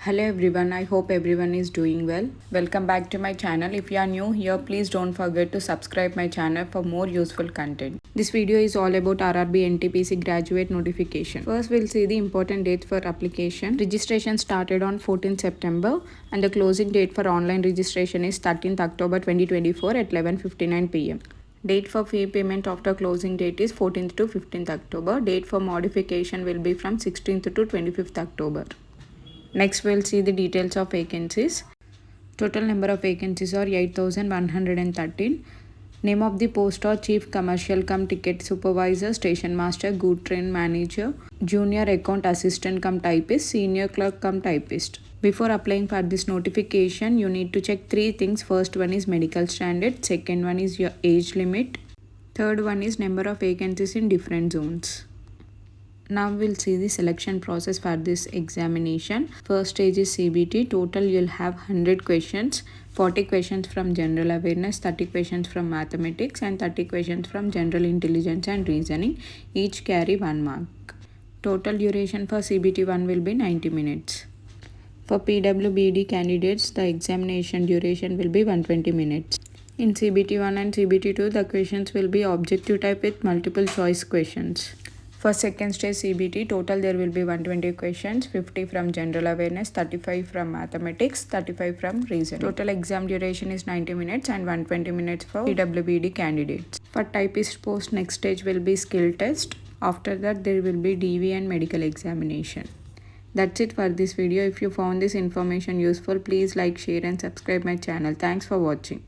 Hello everyone, I hope everyone is doing well. Welcome back to my channel. If you are new here, please don't forget to subscribe my channel for more useful content. This video is all about RRB NTPC graduate notification. First, we'll see the important dates for application. Registration started on 14th September and the closing date for online registration is 13th October 2024 at 11:59 pm. Date for fee payment after closing date is 14th to 15th October. Date for modification will be from 16th to 25th October. Next, we'll see the details of vacancies. Total number of vacancies are 8,113. Name of the post are Chief Commercial cum Ticket Supervisor, Station Master, Good Train Manager, Junior Account Assistant cum Typist, Senior Clerk cum Typist. Before applying for this notification, you need to check three things. First one is medical standard. Second one is your age limit. Third one is number of vacancies in different zones. Now we'll see the selection process for this examination. First stage is CBT. Total you'll have 100 questions. 40 questions from general awareness, 30 questions from mathematics and 30 questions from general intelligence and reasoning. Each carry 1 mark. Total duration for CBT 1 will be 90 minutes. For PWBD candidates, the examination duration will be 120 minutes. In CBT 1 and CBT 2, the questions will be objective type with multiple choice questions. For second stage CBT, total there will be 120 questions, 50 from general awareness, 35 from mathematics, 35 from reasoning. Total exam duration is 90 minutes and 120 minutes for PWBD candidates. For typist post, next stage will be skill test. After that, there will be DV and medical examination. That's it for this video. If you found this information useful, please like, share and subscribe my channel. Thanks for watching.